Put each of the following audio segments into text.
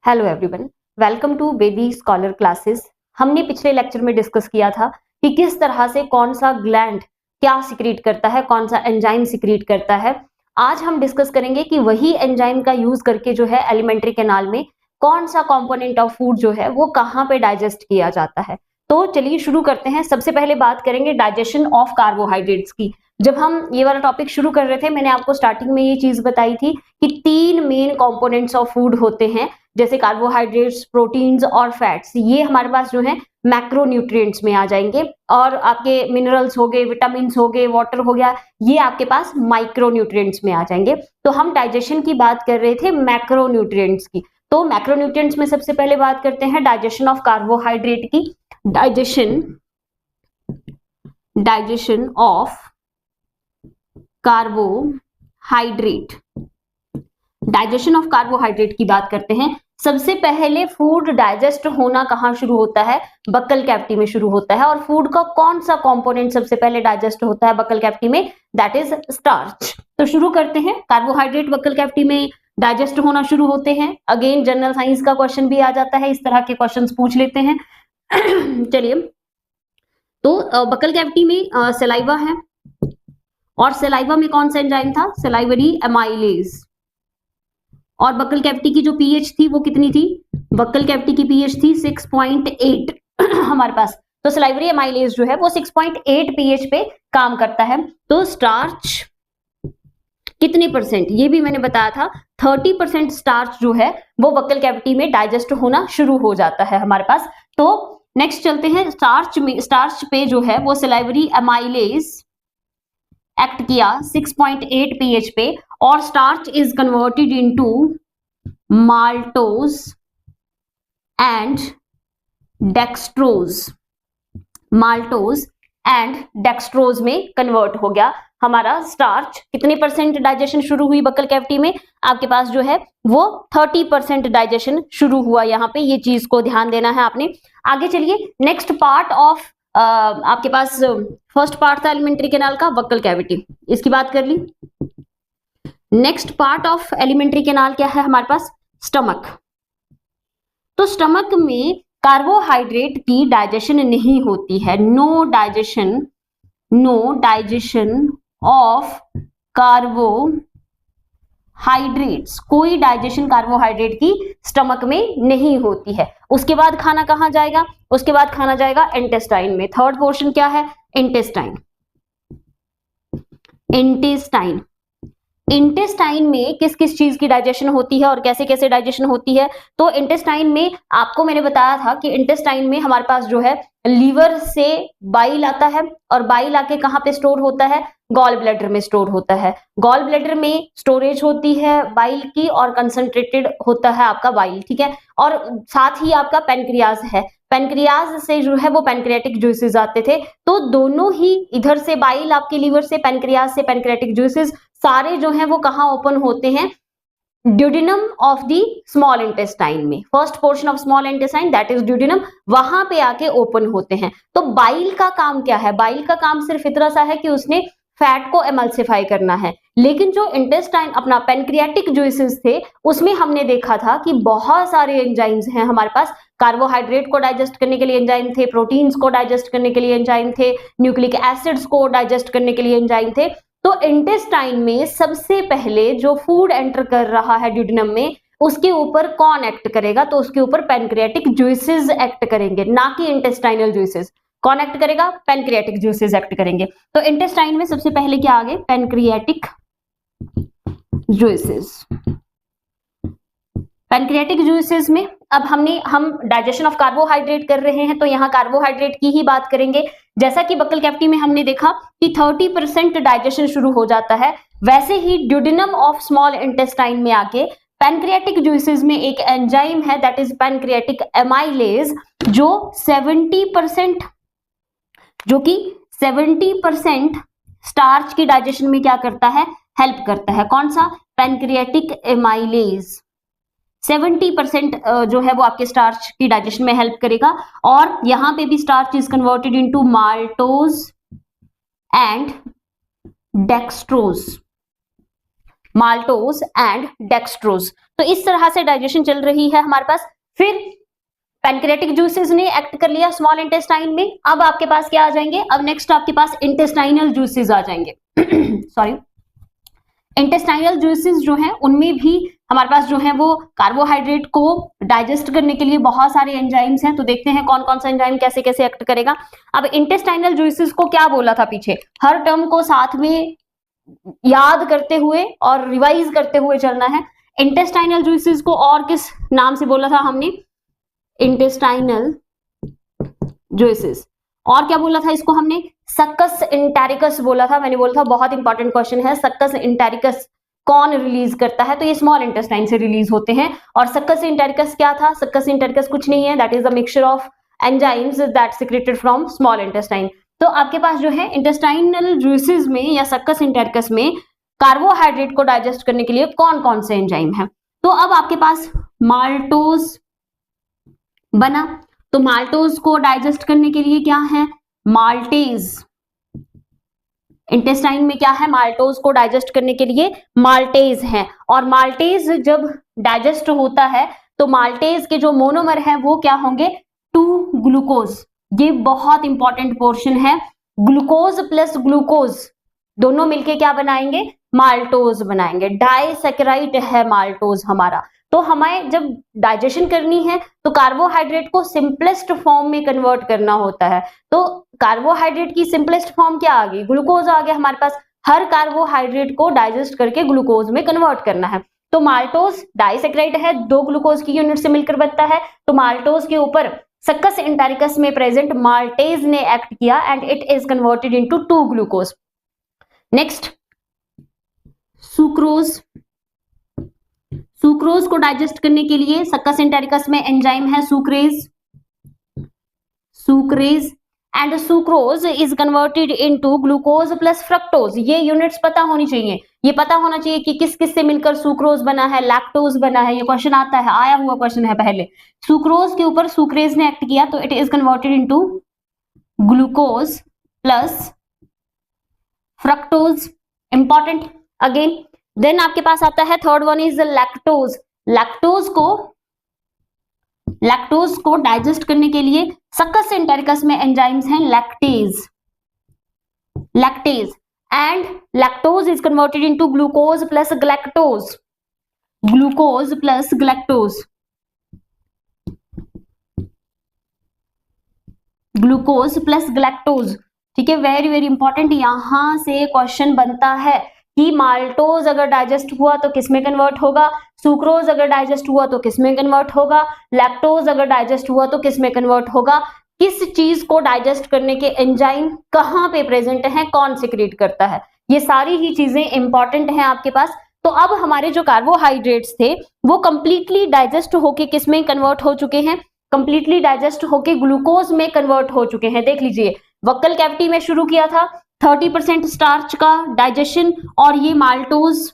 Hello everyone, welcome to baby scholar classes. हमने पिछले lecture में डिस्कस किया था कि किस तरह से कौन सा ग्लैंड क्या सिक्रीट करता है, कौन सा एंजाइम सिक्रीट करता है। आज हम डिस्कस करेंगे कि वही एंजाइम का यूज करके जो है एलिमेंट्री कैनाल में कौन सा कंपोनेंट ऑफ फूड जो है वो कहाँ पे डाइजेस्ट किया जाता है। तो चलिए शुरू करते हैं। सबसे पहले बात करेंगे डाइजेशन ऑफ कार्बोहाइड्रेट्स की। जब हम ये वाला टॉपिक शुरू कर रहे थे, मैंने आपको स्टार्टिंग में ये चीज बताई थी कि तीन मेन कंपोनेंट्स ऑफ फूड होते हैं, जैसे कार्बोहाइड्रेट्स, प्रोटीन्स और फैट्स। ये हमारे पास जो है मैक्रोन्यूट्रिएंट्स में आ जाएंगे, और आपके मिनरल्स हो गए, विटामिन हो गए, वाटर हो गया, ये आपके पास माइक्रोन्यूट्रिएंट्स में आ जाएंगे। तो हम डाइजेशन की बात कर रहे थे मैक्रोन्यूट्रिएंट्स की। तो मैक्रोन्यूट्रिएंट्स में सबसे पहले बात करते हैं डाइजेशन ऑफ कार्बोहाइड्रेट की। Digestion of carbohydrate, digestion of carbohydrate की बात करते हैं। सबसे पहले फूड डाइजेस्ट होना कहां शुरू होता है? बक्कल कैविटी में शुरू होता है। और फूड का कौन सा कंपोनेंट सबसे पहले डाइजेस्ट होता है बक्कल कैविटी में? That is starch. तो शुरू करते हैं। कार्बोहाइड्रेट बक्कल कैविटी में डाइजेस्ट होना शुरू होते हैं। अगेन जनरल साइंस का क्वेश्चन भी आ जाता है, इस तरह के क्वेश्चंस पूछ लेते हैं। चलिए, तो बक्कल कैविटी में सलाइवा है, और सलाइवा में कौन सा एंजाइम था? Salivary amylase. और बक्कल कैविटी की जो पीएच थी वो कितनी थी? बक्कल कैविटी की पीएच थी 6.8 हमारे पास। तो सलाइवरी एमाइलेज जो है वो 6.8 पीएच पे काम करता है। तो स्टार्च कितने परसेंट, ये भी मैंने बताया था, 30% स्टार्च जो है वो बक्कल कैविटी में डाइजेस्ट होना शुरू हो जाता है हमारे पास। तो नेक्स्ट चलते हैं। स्टार्च पे जो है वो सलाइवरी एमाइलेज एक्ट किया 6.8 pH पे, और starch is converted into maltose and dextrose. Maltose and dextrose में कन्वर्ट हो गया हमारा स्टार्च। कितने परसेंट डाइजेशन शुरू हुई बक्कल कैविटी में? आपके पास जो है वो 30% डाइजेशन शुरू हुआ। यहाँ पे ये चीज को ध्यान देना है आपने। आगे चलिए, नेक्स्ट पार्ट ऑफ आपके पास फर्स्ट पार्ट था एलिमेंट्री कैनाल का, बक्कल कैविटी, इसकी बात कर ली। Next part of elementary canal क्या है हमारे पास? स्टमक। तो स्टमक में कार्बोहाइड्रेट की डाइजेशन नहीं होती है। नो डाइजेशन ऑफ कार्बोहाइड्रेट्स, कोई डाइजेशन कार्बोहाइड्रेट की स्टमक में नहीं होती है। उसके बाद खाना कहां जाएगा? उसके बाद खाना जाएगा इंटेस्टाइन में। थर्ड पोर्शन क्या है? इंटेस्टाइन। इंटेस्टाइन में किस किस चीज की डाइजेशन होती है और कैसे कैसे डाइजेशन होती है? तो इंटेस्टाइन में आपको मैंने बताया था कि इंटेस्टाइन में हमारे पास जो है लीवर से बाइल आता है, और बाइल आके कहाँ पे स्टोर होता है? गॉल ब्लैडर में स्टोर होता है। गॉल ब्लैडर में स्टोरेज होती है बाइल की, और कंसंट्रेटेड होता है आपका बाइल, ठीक है। और साथ ही आपका पेनक्रियाज है। पेनक्रियाज से जो है वो पेनक्रियाटिक जूसेस आते थे। तो दोनों ही, इधर से बाइल आपके लीवर से, पेनक्रियाज से पेनक्रियाटिक जूसेस, सारे जो है वो कहाँ ओपन होते हैं? Duodenum of the small intestine में। First portion of small intestine that is duodenum, वहां पे आके ओपन होते हैं। तो बाइल का काम क्या है? बाइल का काम सिर्फ इतना सा है कि उसने फैट को एमल्सिफाई करना है। लेकिन जो इंटेस्टाइन अपना पेनक्रियाटिक जूसेस थे, उसमें हमने देखा था कि बहुत सारे एंजाइम्स हैं हमारे पास। कार्बोहाइड्रेट को डाइजेस्ट करने के लिए एंजाइम थे, प्रोटीन्स को डाइजेस्ट करने के लिए एंजाइम थे, न्यूक्लिक एसिड्स को डाइजेस्ट करने के लिए एंजाइम थे। तो इंटेस्टाइन में सबसे पहले जो फूड एंटर कर रहा है ड्यूडिनम में, उसके ऊपर कौन एक्ट करेगा? तो उसके ऊपर पेनक्रियाटिक जूसेस एक्ट करेंगे, ना कि इंटेस्टाइनल जूसेस। कौन एक्ट करेगा? पेनक्रियाटिक जूसेस एक्ट करेंगे। तो इंटेस्टाइन में सबसे पहले क्या आ गए? Pancreatic juices. पेनक्रियाटिक जूसेस में अब हम डाइजेशन ऑफ कार्बोहाइड्रेट कर रहे हैं, तो यहाँ कार्बोहाइड्रेट की ही बात करेंगे। जैसा कि बक्कल कैविटी में हमने देखा कि 30% डाइजेशन शुरू हो जाता है, वैसे ही ड्यूडिनम ऑफ स्मॉल इंटेस्टाइन में आके पेनक्रियाटिक जूसेस में एक एंजाइम है दैट इज पेनक्रियाटिक एमाइलेज, जो 70% स्टार्च की डाइजेशन में क्या करता है? हेल्प करता है। कौन सा? पेनक्रियाटिक एमाइलेज 70% जो है वो आपके स्टार्च की डाइजेशन में हेल्प करेगा। और यहां पे भी starch is converted into maltose and dextrose. Maltose and dextrose. तो इस तरह से डाइजेशन चल रही है हमारे पास। फिर पैनक्रियाटिक जूसेस ने एक्ट कर लिया स्मॉल इंटेस्टाइन में। अब आपके पास क्या आ जाएंगे, अब नेक्स्ट आपके पास इंटेस्टाइनल जूसेस आ जाएंगे सॉरी, इंटेस्टाइनल जूसेस जो हैं उनमें भी हमारे पास जो है वो कार्बोहाइड्रेट को डाइजेस्ट करने के लिए बहुत सारे एंजाइम्स हैं। तो देखते हैं कौन कौन सा एंजाइम कैसे कैसे एक्ट करेगा। अब इंटेस्टाइनल जूसेस को क्या बोला था पीछे, हर टर्म को साथ में याद करते हुए और रिवाइज करते हुए चलना है। इंटेस्टाइनल जूसेस को और किस नाम से बोला था हमने, इंटेस्टाइनल जूसेस, और क्या बोला था इसको हमने, सक्कस इंटेरिकस बोला था। मैंने बोला था बहुत इंपॉर्टेंट क्वेश्चन है, सक्कस इंटेरिकस कौन रिलीज करता है, तो ये स्मॉल इंटेस्टाइन से रिलीज होते हैं। और सक्कस इंटेरिकस क्या था, सक्कस इंटेरिकस कुछ नहीं है, that is the mixture of enzymes that secreted from small intestine. तो आपके पास जो है इंटेस्टाइनल जूसेस में या सक्कस इंटेरिकस में कार्बोहाइड्रेट को डाइजेस्ट करने के लिए कौन कौन से एंजाइम है। तो अब आपके पास माल्टोज बना, तो माल्टोज को डाइजेस्ट करने के लिए क्या है, माल्टेज। इंटेस्टाइन में क्या है, माल्टोज को डाइजेस्ट करने के लिए माल्टेज है। और माल्टेज जब डाइजेस्ट होता है तो माल्टेज के जो मोनोमर है वो क्या होंगे, 2 ग्लूकोज। ये बहुत इंपॉर्टेंट पोर्शन है। ग्लूकोज प्लस ग्लूकोज दोनों मिलके क्या बनाएंगे, माल्टोज बनाएंगे। डाइसैकेराइड है माल्टोज हमारा। तो हमें जब डाइजेशन करनी है तो कार्बोहाइड्रेट को सिंपलेस्ट फॉर्म में कन्वर्ट करना होता है। तो कार्बोहाइड्रेट की सिंपलेस्ट फॉर्म क्या आ गई, ग्लूकोज आ गया हमारे पास। हर कार्बोहाइड्रेट को डाइजेस्ट करके ग्लूकोज में कन्वर्ट करना है। तो माल्टोज डाइसैकेराइड है, 2 ग्लूकोज की यूनिट से मिलकर बनता है। तो माल्टोज के ऊपर सक्कस इंटेरिकस में प्रेजेंट माल्टेज ने एक्ट किया and it is converted into 2 glucose. Next sucrose. Sucrose को डाइजेस्ट करने के लिए सक्कस इंटेरिकस में एंजाइम है sucrase, sucrase and sucrose is converted into glucose plus fructose. ये यूनिट्स पता होनी चाहिए, ये पता होना चाहिए कि किस किस से मिलकर सुक्रोज बना है, लैक्टोज बना है। ये क्वेश्चन आता है, आया हुआ क्वेश्चन है पहले। सुक्रोज के ऊपर सुक्रेज ने एक्ट किया तो it is converted into glucose plus fructose, important again. Then आपके पास आता है third one is lactose. Lactose को डाइजेस्ट करने के लिए सक्कस इंटेरिकस में एंजाइम्स हैं lactase and lactose is converted into glucose plus galactose, glucose plus galactose, glucose plus galactose. ठीक है, वेरी वेरी इंपॉर्टेंट। यहां से क्वेश्चन बनता है कि माल्टोज अगर डाइजेस्ट हुआ तो किसमें कन्वर्ट होगा, सुक्रोज अगर डाइजेस्ट हुआ तो किसमें कन्वर्ट होगा, लैक्टोज अगर डाइजेस्ट हुआ तो किसमें कन्वर्ट होगा, किस चीज को डाइजेस्ट करने के एंजाइम कहां पे प्रेजेंट है, कौन सिक्रीट करता है। ये सारी ही चीजें इंपॉर्टेंट हैं आपके पास। तो अब हमारे जो कार्बोहाइड्रेट्स थे वो कंप्लीटली डाइजेस्ट होके किसमें कन्वर्ट हो चुके हैं, कंप्लीटली डाइजेस्ट होके ग्लूकोज में कन्वर्ट हो चुके हैं। देख लीजिए, वक्कल कैविटी में शुरू किया था 30% स्टार्च का डाइजेशन और ये माल्टोज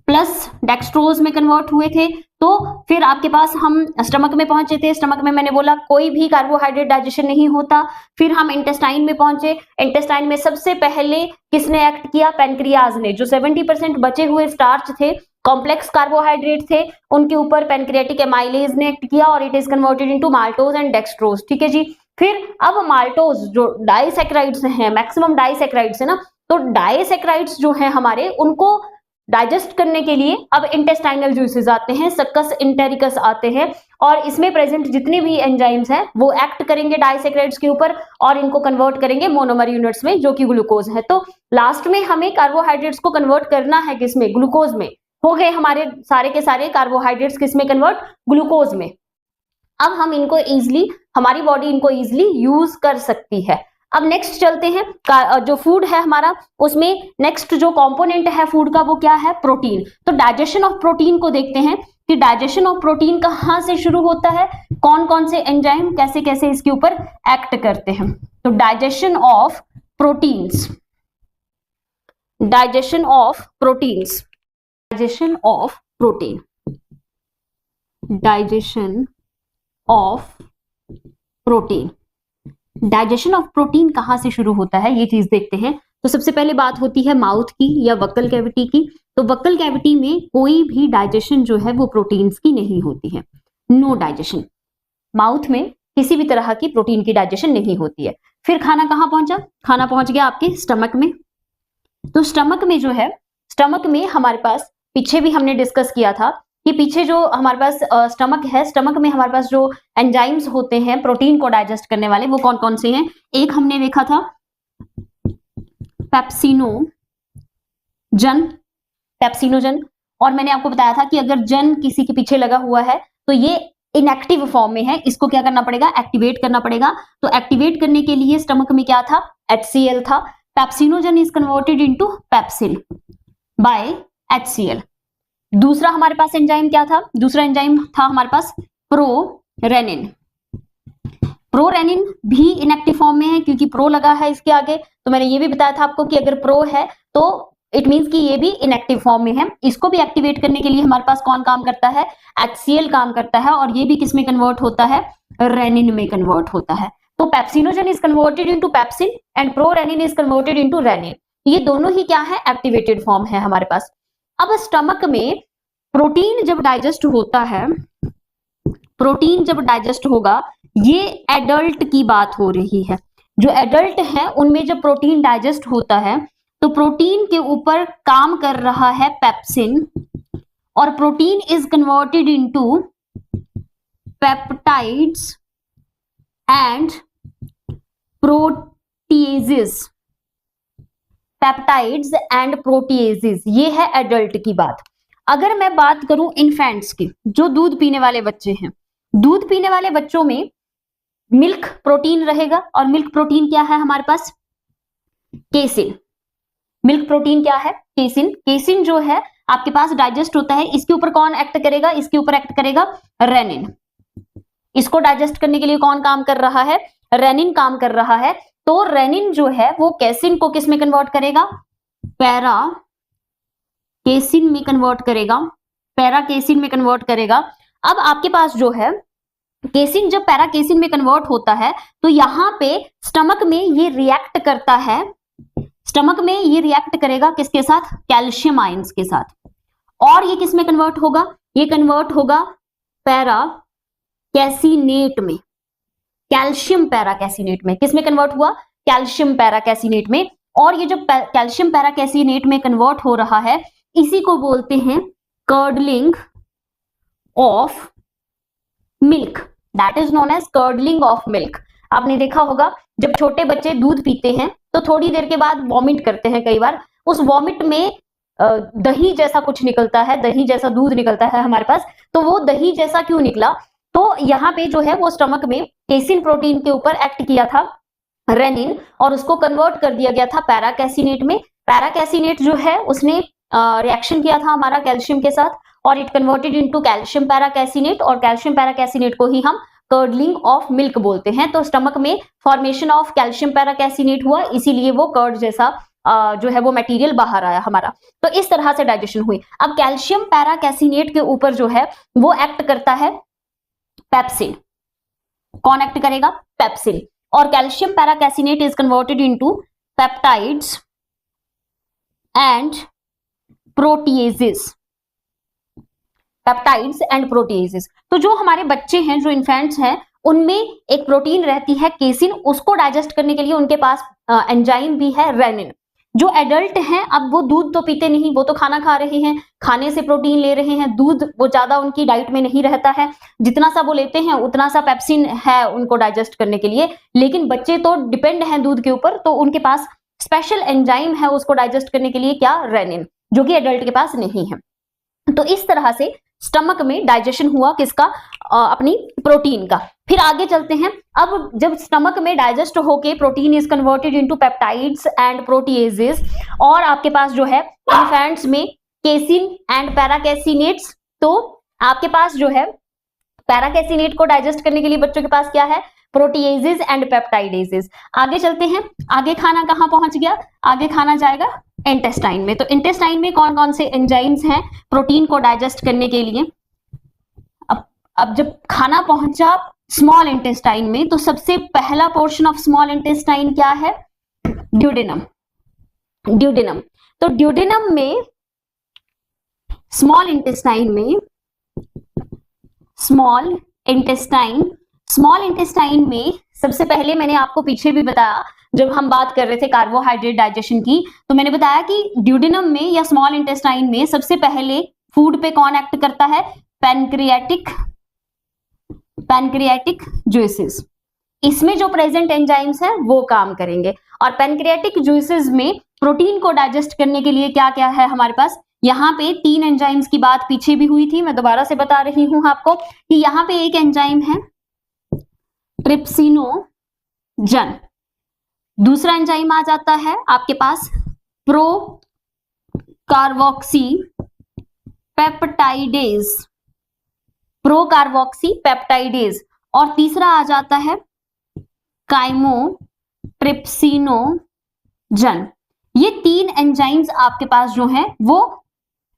प्लस डेक्सट्रोज में कन्वर्ट हुए थे। तो फिर आपके पास हम स्टमक में पहुंचे थे, स्टमक में मैंने बोला कोई भी कार्बोहाइड्रेट डाइजेशन नहीं होता। फिर हम इंटेस्टाइन में पहुंचे, इंटेस्टाइन में सबसे पहले किसने एक्ट किया, पैनक्रियाज ने। जो 70% बचे हुए स्टार्च थे, कॉम्प्लेक्स कार्बोहाइड्रेट थे, उनके ऊपर पैनक्रियाटिक एमाइलेज ने एक्ट किया और it is converted into maltose and dextrose. ठीक है जी। फिर अब माल्टोज जो डाइसैकेराइड्स हैं, मैक्सिमम डाइसैकेराइड्स है ना, तो डाइसैकेराइड्स जो हैं हमारे, उनको डाइजेस्ट करने के लिए अब इंटेस्टाइनल जूसेस आते हैं, सक्कस इंटेरिकस आते हैं और इसमें प्रेजेंट जितने भी एंजाइम्स हैं वो एक्ट करेंगे डाइसैकेराइड्स के ऊपर और इनको कन्वर्ट करेंगे मोनोमर यूनिट्स में जो कि ग्लूकोज है। तो लास्ट में हमें कार्बोहाइड्रेट्स को कन्वर्ट करना है किसमें, ग्लूकोज में। हो गए हमारे सारे के सारे कार्बोहाइड्रेट्स किसमें कन्वर्ट, ग्लूकोज में। अब हम इनको इजिली, हमारी बॉडी इनको इजिली यूज कर सकती है। अब नेक्स्ट चलते हैं, जो फूड है हमारा उसमें नेक्स्ट जो कंपोनेंट है फूड का वो क्या है, प्रोटीन। तो डाइजेशन ऑफ प्रोटीन को देखते हैं कि डाइजेशन ऑफ प्रोटीन कहां से शुरू होता है, कौन कौन से एंजाइम कैसे कैसे इसके ऊपर एक्ट करते हैं। तो digestion of proteins, digestion of proteins, digestion of protein, digestion of protein. Digestion of protein कहां से शुरू होता है ये चीज देखते हैं। तो सबसे पहले बात होती है माउथ की या बक्कल कैविटी की। तो बक्कल कैविटी में कोई भी डाइजेशन जो है वो प्रोटीन्स की नहीं होती है, नो डाइजेशन। माउथ में किसी भी तरह की प्रोटीन की डाइजेशन नहीं होती है। फिर खाना कहाँ पहुंचा? खाना पहुंच गया आपके स्टमक में। तो स्टमक में जो है, स्टमक में हमारे पास पीछे भी हमने डिस्कस किया था कि पीछे जो हमारे पास स्टमक है, स्टमक में हमारे पास जो एंजाइम्स होते हैं प्रोटीन को डाइजेस्ट करने वाले, वो कौन कौन से हैं? एक हमने देखा था पेप्सिनोजन, और मैंने आपको बताया था कि अगर जन किसी के पीछे लगा हुआ है तो ये इनएक्टिव फॉर्म में है, इसको क्या करना पड़ेगा? एक्टिवेट करना पड़ेगा। तो एक्टिवेट करने के लिए स्टमक में क्या था? HCl था। Pepsinogen is converted into pepsin by HCl। दूसरा हमारे पास एंजाइम क्या था? दूसरा एंजाइम था हमारे पास प्रोरेनिन। प्रोरेनिन भी इनएक्टिव फॉर्म में है क्योंकि प्रो लगा है इसके आगे। तो मैंने ये भी बताया था आपको कि अगर प्रो है तो इट मींस कि ये भी इनएक्टिव फॉर्म में है। इसको भी एक्टिवेट करने के लिए हमारे पास कौन काम करता है? HCl काम करता है, और ये भी किस में कन्वर्ट होता है? रेनिन में कन्वर्ट होता है। तो pepsinogen is converted into pepsin and prorenin is converted into rennin. ये दोनों ही क्या है? एक्टिवेटेड फॉर्म है हमारे पास। अब स्टमक में प्रोटीन जब डाइजेस्ट होता है, प्रोटीन जब डाइजेस्ट होगा, ये एडल्ट की बात हो रही है। जो एडल्ट है उनमें जब प्रोटीन डाइजेस्ट होता है तो प्रोटीन के ऊपर काम कर रहा है पेप्सिन, और protein is converted into peptides and proteases. Peptides and proteases, ये है एडल्ट की बात। अगर मैं बात करूं इन्फेंट्स की, जो दूध पीने वाले बच्चे हैं, दूध पीने वाले बच्चों में मिल्क प्रोटीन रहेगा, और मिल्क प्रोटीन क्या है हमारे पास? केसिन। मिल्क प्रोटीन क्या है? केसिन। केसिन जो है आपके पास डाइजेस्ट होता है, इसके ऊपर कौन एक्ट करेगा? इसके ऊपर एक्ट करेगा रेनिन। इसको डाइजेस्ट करने के लिए कौन काम कर रहा है? रेनिन काम कर रहा है। तो रेनिन जो है वो केसिन को किस में कन्वर्ट करेगा? पैरा केसिन में कन्वर्ट करेगा, पैरा केसिन में कन्वर्ट करेगा। अब आपके पास जो है केसिन, जब पैरा केसिन में कन्वर्ट होता है तो यहां पे स्टमक में ये रिएक्ट करता है, स्टमक में ये रिएक्ट करेगा किसके साथ? कैल्शियम आयंस के साथ। और ये किस में कन्वर्ट होगा? ये कन्वर्ट होगा पैरा कैसिनेट में, कैल्शियम पैरा कैसिनेट में। किस में कन्वर्ट हुआ? कैल्शियम पैरा कैसिनेट में। और ये जो कैल्शियम पैरा कैसिनेट में कन्वर्ट हो रहा है, इसी को बोलते हैं curdling of milk, that is known as curdling of milk. आपने देखा होगा जब छोटे बच्चे दूध पीते हैं तो थोड़ी देर के बाद वॉमिट करते हैं, कई बार उस वॉमिट में दही जैसा कुछ निकलता है, दही जैसा दूध निकलता है हमारे पास। तो वो दही जैसा क्यों निकला? तो यहाँ पे जो है वो स्टमक में केसिन प्रोटीन के ऊपर एक्ट किया था रेनिन, और उसको कन्वर्ट कर दिया गया था पैरा कैसिनेट में। पैरा कैसिनेट जो है उसने रिएक्शन किया था हमारा कैल्शियम के साथ, और it converted into calcium para caseinate, और कैल्शियम पैरा कैसिनेट को ही हम कर्डलिंग ऑफ मिल्क बोलते हैं। तो स्टमक में फॉर्मेशन ऑफ कैल्शियम पैरा कैसिनेट हुआ, इसीलिए वो कर्ड जैसा जो है वो मटेरियल बाहर आया हमारा। तो इस तरह से डाइजेशन हुई। अब कैल्शियम पैरा कैसिनेट के ऊपर जो है वो एक्ट करता है पेप्सिन। कौन एक्ट करेगा? पेप्सिन। और calcium para caseinate is converted into peptides and proteases, peptides and proteases. तो जो हमारे बच्चे हैं, जो इन्फेंट्स हैं, उनमें एक प्रोटीन रहती है केसिन, उसको डाइजेस्ट करने के लिए उनके पास एंजाइम भी है रेनिन। जो एडल्ट हैं, अब वो दूध तो पीते नहीं, वो तो खाना खा रहे हैं, खाने से प्रोटीन ले रहे हैं, दूध वो ज्यादा उनकी डाइट में नहीं रहता है, जितना सा वो लेते हैं उतना सा पेप्सिन है उनको डाइजेस्ट करने के लिए। लेकिन बच्चे तो डिपेंड हैं दूध के ऊपर, तो उनके पास स्पेशल एंजाइम है उसको डाइजेस्ट करने के लिए, क्या? रेनिन, जो कि एडल्ट के पास नहीं है। तो इस तरह से स्टमक में डाइजेशन हुआ किसका? अपनी प्रोटीन का। फिर आगे चलते हैं। अब जब स्टमक में डाइजेस्ट होके protein is converted into peptides and proteases, और आपके पास जो है इन्फेंट्स में केसिन एंड पैराकैसिनेट्स, तो आपके पास जो है पैराकैसिनेट को डाइजेस्ट करने के लिए बच्चों के पास क्या है? Proteases and peptidases. आगे चलते हैं। आगे खाना कहाँ पहुंच गया? आगे खाना जाएगा इंटेस्टाइन में। तो इंटेस्टाइन में कौन कौन से एंजाइम्स हैं प्रोटीन को डाइजेस्ट करने के लिए? अब जब खाना पहुंचा स्मॉल इंटेस्टाइन में, तो सबसे पहला पोर्शन ऑफ स्मॉल इंटेस्टाइन क्या है? ड्यूडेनम। ड्यूडेनम। तो ड्यूडेनम में स्मॉल इंटेस्टाइन में स्मॉल इंटेस्टाइन में सबसे पहले मैंने आपको पीछे भी बताया जब हम बात कर रहे थे कार्बोहाइड्रेट डाइजेशन की, तो मैंने बताया कि ड्यूडेनम में या स्मॉल इंटेस्टाइन में सबसे पहले फूड पे कौन एक्ट करता है? Pancreatic juices. इसमें जो प्रेजेंट एंजाइम्स हैं वो काम करेंगे। और पैनक्रियाटिक जूसेस में प्रोटीन को डाइजेस्ट करने के लिए क्या क्या है हमारे पास? यहाँ पे 3 एंजाइम्स की बात पीछे भी हुई थी, मैं दोबारा से बता रही हूं आपको कि यहाँ पे एक एंजाइम है ट्रिप्सिनोजन, दूसरा एंजाइम आ जाता है आपके पास प्रो कार्बोक्सी पेप्टाइडेज, और तीसरा आ जाता है काइमोट्रिप्सिनोजन। ये 3 एंजाइम्स आपके पास जो हैं वो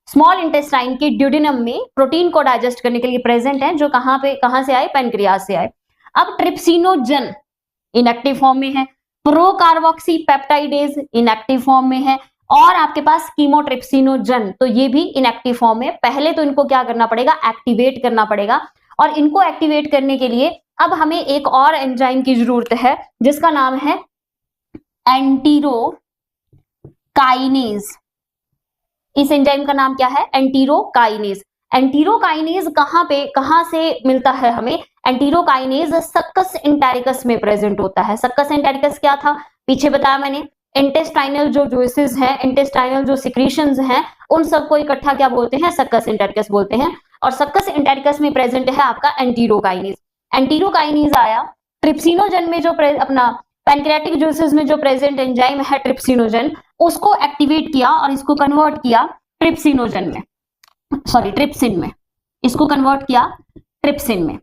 स्मॉल इंटेस्टाइन के ड्यूडेनम में प्रोटीन को डाइजेस्ट करने के लिए प्रेजेंट हैं, जो कहां से आए? पैनक्रियाज से आए। अब ट्रिप्सिनोजन इनएक्टिव फॉर्म में है, pro carboxy peptidase inactive form में है, और आपके पास कीमोट्रिप्सिनोजन, तो ये भी इनएक्टिव फॉर्म में। पहले तो इनको क्या करना पड़ेगा? एक्टिवेट करना पड़ेगा। और इनको एक्टिवेट करने के लिए अब हमें एक और एंजाइम की जरूरत है जिसका नाम है एंटीरोकाइनेज। इस एंजाइम का नाम क्या है? एंटीरोकाइनेज। एंटीरोकाइनेज कहां से मिलता है हमें? एंटीरोकाइनेज सक्कस एंटेरिकस में प्रेजेंट होता है। सक्कस एंटेरिकस क्या था? पीछे बताया मैंने, इंटेस्टाइनल जो जूसेस हैं, इंटेस्टाइनल जो सिक्रीशंस हैं, उन सबको इकट्ठा क्या बोलते हैं? सक्कस एंटेरिकस बोलते हैं। और सक्कस एंटेरिकस में प्रेजेंट है आपका एंटीरोकाइनेज। एंटीरोकाइनेज आया ट्रिप्सिनोजन में, जो अपना पैनक्रियाटिक जूसेस में जो प्रेजेंट एंजाइम है ट्रिप्सिनोजन, उसको एक्टिवेट किया और इसको कन्वर्ट किया ट्रिप्सिन में, इसको कन्वर्ट किया ट्रिप्सिन में।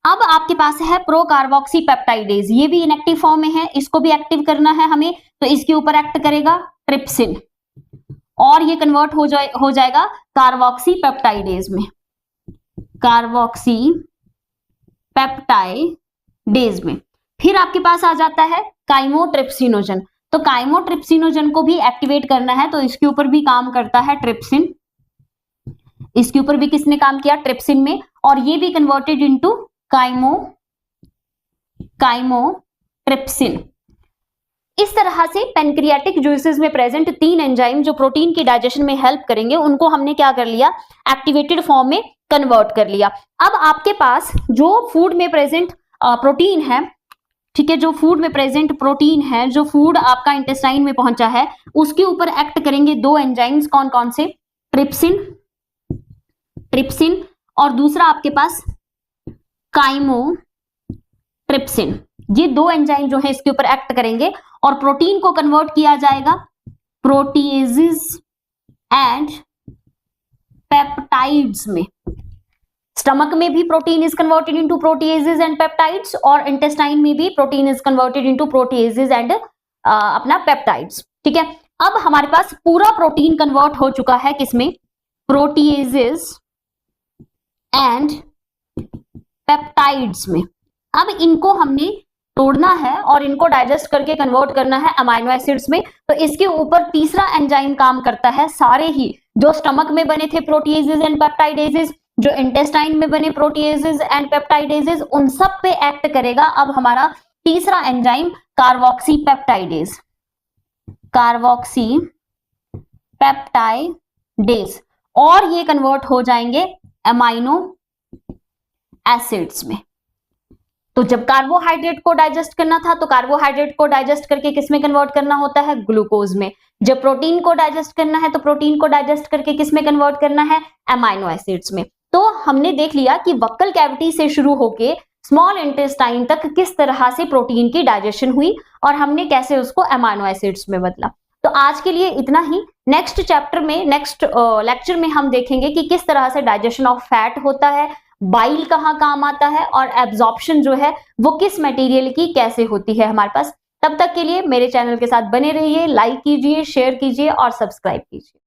अब आपके पास है प्रो कार्बोक्सी पेप्टाइडेज, ये भी इनएक्टिव फॉर्म में है, इसको भी एक्टिव करना है हमें, तो इसके ऊपर एक्ट करेगा ट्रिप्सिन और ये कन्वर्ट हो जाएगा कार्बोक्सी पेप्टाइडेज में, कार्बोक्सी पेप्टाइडेज में। फिर आपके पास आ जाता है काइमोट्रिप्सिनोजन, तो काइमोट्रिप्सिनोजन को भी एक्टिवेट करना है, तो इसके ऊपर भी काम करता है ट्रिप्सिन। इसके ऊपर भी किसने काम किया? ट्रिप्सिन में, और ये भी कन्वर्टेड इनटू काइमोट्रिप्सिन। इस तरह से पैनक्रियाटिक जूसेस में प्रेजेंट 3 एंजाइम जो प्रोटीन की डाइजेशन में हेल्प करेंगे, उनको हमने क्या कर लिया? एक्टिवेटेड फॉर्म में कन्वर्ट कर लिया। अब आपके पास जो फूड में प्रेजेंट प्रोटीन है, ठीक है, जो फूड में प्रेजेंट प्रोटीन है, जो फूड आपका इंटेस्टाइन में पहुंचा है, उसके ऊपर एक्ट करेंगे 2 एंजाइम्स। कौन कौन से? ट्रिप्सिन और दूसरा आपके पास काइमोट्रिप्सिन। ये 2 एंजाइम जो है इसके ऊपर एक्ट करेंगे और प्रोटीन को कन्वर्ट किया जाएगा प्रोटीएजेस एंड पेप्टाइड्स में। स्टमक में भी protein is converted into proteases and peptides, और इंटेस्टाइन में भी protein is converted into proteases and अपना पेप्टाइड्स। ठीक है, अब हमारे पास पूरा प्रोटीन कन्वर्ट हो चुका है किसमें? प्रोटीएजेस एंड पेप्टाइड्स में। अब इनको हमने तोड़ना है और इनको डाइजेस्ट करके कन्वर्ट करना है अमाइनो एसिड्स में, तो इसके ऊपर तीसरा एंजाइम काम करता है। सारे ही जो स्टमक में बने थे प्रोटीएजेस एंड पेप्टाइडेजेस, जो इंटेस्टाइन में बने प्रोटीएजेस एंड पेप्टाइडेजेस, उन सब पे एक्ट करेगा अब हमारा तीसरा एंजाइम कार्बोक्सी पेप्टाइडेज, और ये कन्वर्ट हो जाएंगे अमाइनो एसिड्स में। तो जब कार्बोहाइड्रेट को डाइजेस्ट करना था तो कार्बोहाइड्रेट को डाइजेस्ट करके किसमें कन्वर्ट करना होता है? ग्लूकोज में। जब प्रोटीन को डाइजेस्ट करना है तो प्रोटीन को डाइजेस्ट करके किसमें कन्वर्ट करना है? अमाइनो एसिड्स में। तो हमने देख लिया कि वक्कल कैविटी से शुरू होके स्मॉल इंटेस्टाइन तक किस तरह से प्रोटीन की डाइजेशन हुई और हमने कैसे उसको अमाइनो एसिड्स में बदला। तो आज के लिए इतना ही। नेक्स्ट चैप्टर में, नेक्स्ट लेक्चर में हम देखेंगे कि किस तरह से डाइजेशन ऑफ फैट होता है, बाइल कहाँ काम आता है, और एब्जॉर्प्शन जो है वो किस मटेरियल की कैसे होती है हमारे पास। तब तक के लिए मेरे चैनल के साथ बने रहिए, लाइक कीजिए, शेयर कीजिए और सब्सक्राइब कीजिए।